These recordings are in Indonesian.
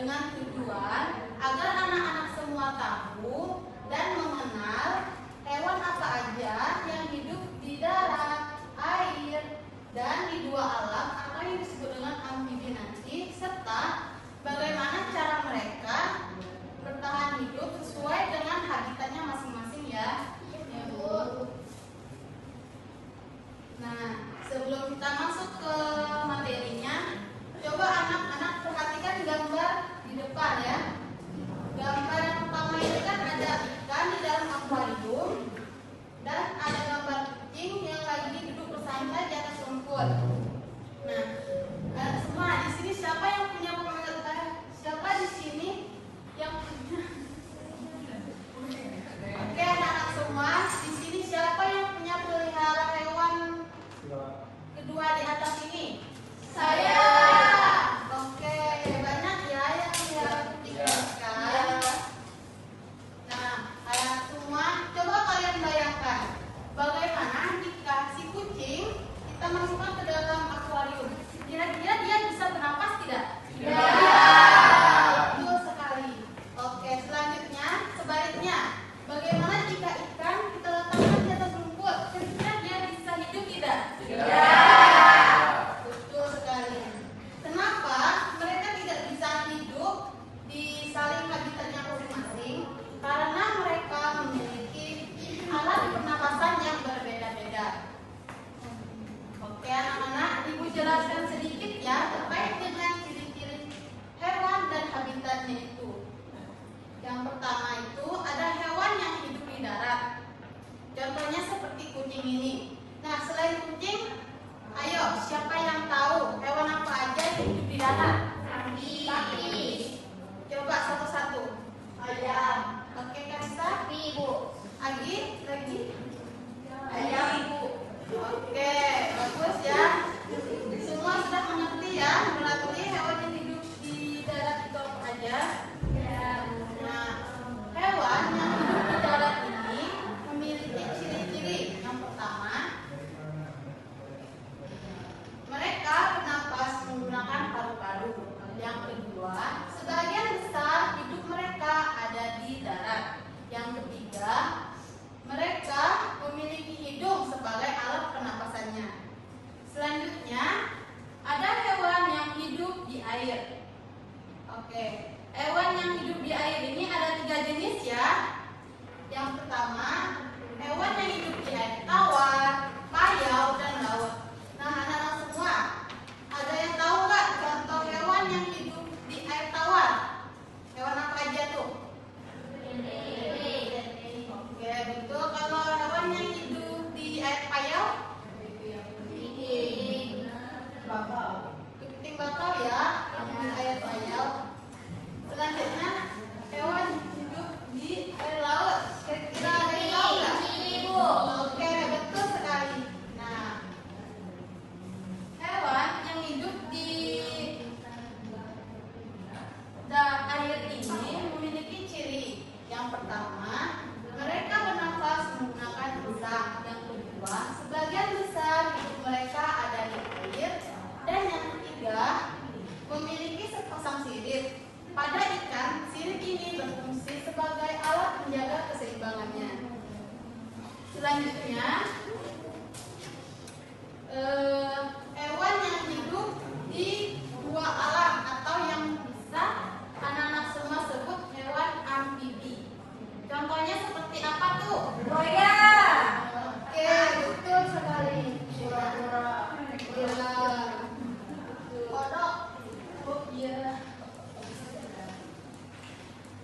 dengan tujuan agar anak-anak semua tahu dan mengenal hewan apa aja yang hidup di darat, air, dan di dua alam atau yang disebut dengan amfibi nanti, serta bagaimana cara mereka bertahan hidup sesuai dengan habitatnya masing-masing ya. Ya, Bu. Nah, sebelum kita masuk ke materinya, coba anak-anak perhatikan gambar di depan ya. Gambar yang pertama ini kan ada ikan di dalam akuarium dan ada gambar kucing yang lagi duduk bersantai di atas lumpur. Nah, semua di sini siapa yang punya siapa di sini yang punya? Oke, anak-anak semua, di sini siapa yang punya pelihara hewan kedua di atas ini? Saya. Oke, banyak ya yang ikan. Nah, anak semua, coba kalian bayangkan bagaimana jika si kucing kita masukkan ke dalam akuarium. Kira-kira dia bisa bernapas tidak? Ya. Betul sekali. Oke, selanjutnya sebaliknya. Bagaimana jika ikan kita letakkan di atas rumput? Kira-kira dia bisa hidup tidak? Betul sekali. Kenapa mereka tidak bisa hidup di saling habitatnya masing-masing? Karena mereka memiliki alat pernapasan yang berbeda-beda. Oke anak-anak, Ibu jelaskan sedikit ya terkait dengan ciri-ciri hewan dan habitatnya itu. Yang pertama itu ada hewan yang hidup di darat. Contohnya seperti kucing ini. Nah, selain kucing, ayo siapa yang tahu hewan apa aja yang hidup di darat? Sapi. Coba satu-satu. Ayam. Oke, Karisa? Sapi, Ibu. Agi, lagi? Ayam, Ibu. Oke, bagus ya. Semua sudah mengerti ya melalui hewan yang hidup di darat itu apa aja? Nah, hewan yang hidup di darat ini memiliki ciri-ciri. Yang pertama, mereka bernapas menggunakan paru-paru. Yang kedua, sebagian besar hidup mereka ada di darat. Yang ketiga, mereka memiliki hidung sebagai alat pernapasannya. Selanjutnya, ada hewan yang hidup di air. Oke, hewan yang hidup di air ini ada 3 jenis ya. Yang pertama, hewan yang hidup di air tawar, payau, dan laut. Nah, anak-anak semua, ada yang tahu nggak contoh hewan yang hidup di air tawar? Hewan apa aja tuh? Oke, betul. Kalau hewan yang hidup di air payau? Kepiting bakau ya, di air payau. Selanjutnya, hewan hidup di air laut. Kira-kira ada yang tahu nggak? Oke, betul sekali. Nah, hewan yang hidup di air ini memiliki ciri. Yang pertama, mereka bernafas menggunakan usang. Yang kedua, sebagian besar hidup mereka ada di air. Dan yang ketiga, memiliki sepasang sirip. Pada ikan, sirip ini berfungsi sebagai alat menjaga keseimbangannya. Selanjutnya, hewan yang hidup di dua alam atau yang bisa anak-anak semua sebut hewan amfibi. Contohnya seperti apa tuh? Buaya. Oke, betul sekali. Kodok. Oh iya.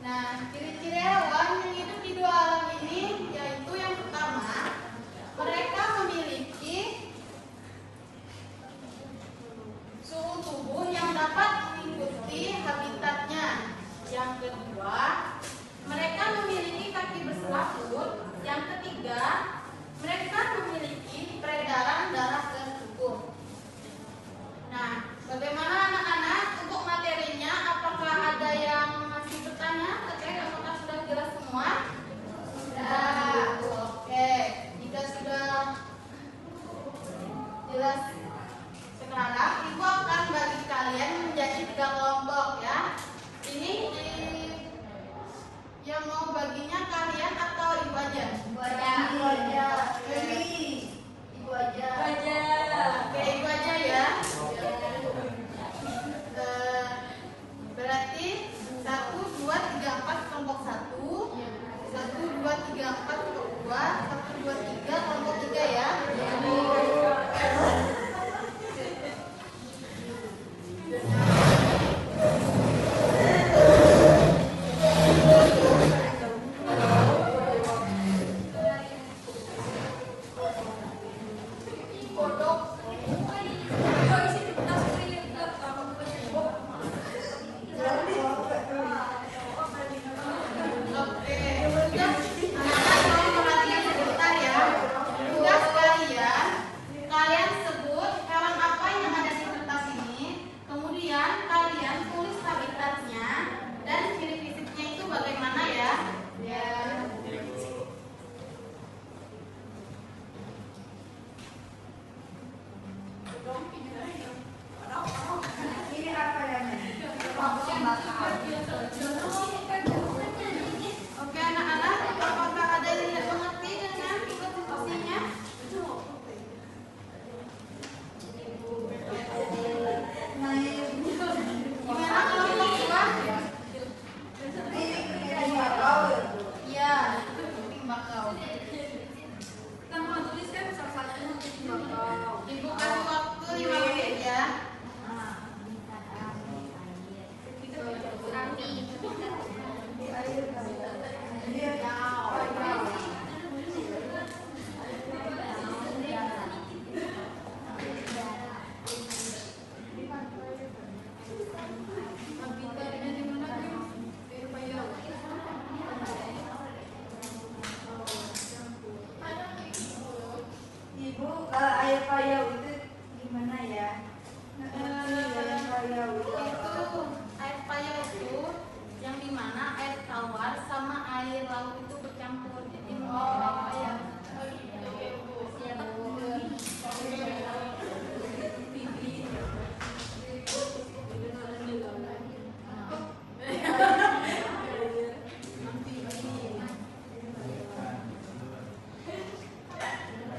Nah, ciri-ciri hewan yang hidup di dua alam ini yaitu yang pertama, mereka memiliki suhu tubuh yang dapat mengikuti habitatnya. Yang kedua, mereka memiliki kaki berselaput. Yang ketiga, mereka memiliki peredaran darah ke tubuh. Nah, bagaimana anak-anak untuk materinya? Apakah ada yang masih bertanya terkait apakah sudah jelas? 2, 3, 4 kelompok 2, 1, 2, 3 kelompok 3 ya. Oke anak-anak, apakah ada yang tidak mengerti dengan instruksinya? Gimana kelompok 2? Iya, keping bakau. Ibu kasih waktu 5 menit ya. Ibu, air payau itu gimana ya? Itu air payau itu yang dimana air tawar sama air laut itu bercampur, jadi air payau.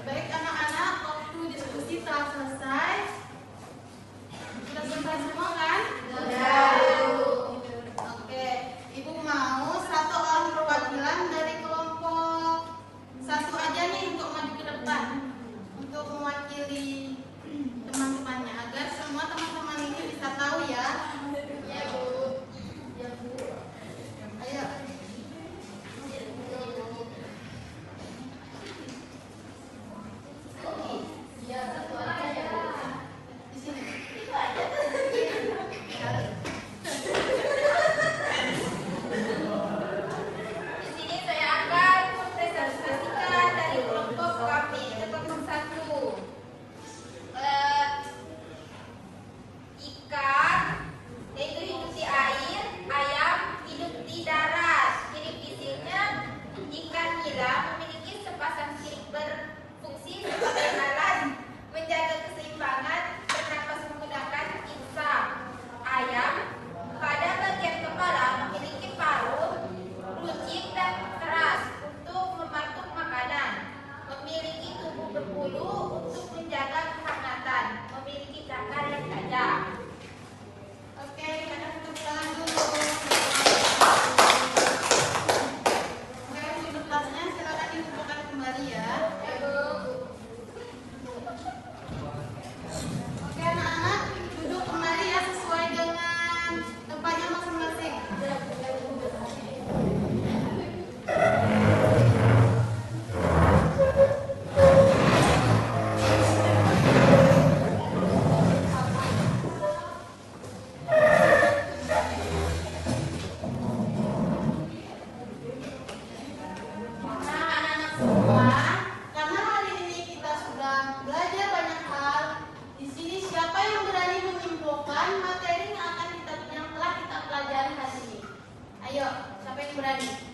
Baik anak-anak, waktu diskusi telah selesai. Sudah selesai semua kan? Oke, Ibu mau satu orang perwakilan dari kelompok 1 aja nih untuk maju ke depan untuk mewakili teman-temannya agar semua teman-teman ini bisa tahu ya. Ya Bu. Ya Bu. Ayo. Ya, satu aja ya. Di sini. Di sini saya akan mempresentasikan dari kelompok kami, kelompok 1. Ikan yaitu hidup di air, ayam hidup di darat. Ciri fisiknya, ikan nila memiliki sepasang sirip berfungsi sebagai alat menjaga keseimbangan bernapas menggunakan insang. Ayam pada bagian kepala memiliki paruh runcing dan keras untuk mematuk makanan. Memiliki tubuh berbulu untuk menjaga kehangatan. Memiliki cakar yang tajam. Oke, kita tepuk tangan dulu. Oke, untuk kelasnya silakan dibukukan kembali ya. Oke anak-anak, duduk kembali ya sesuai dengan tempatnya masing-masing. Nah anak-anak semua, karena hari ini kita sudah belajar banyak hal. Di sini siapa yang berani menyimpulkan materi yang telah kita pelajari hari ini? Ayo, siapa yang berani?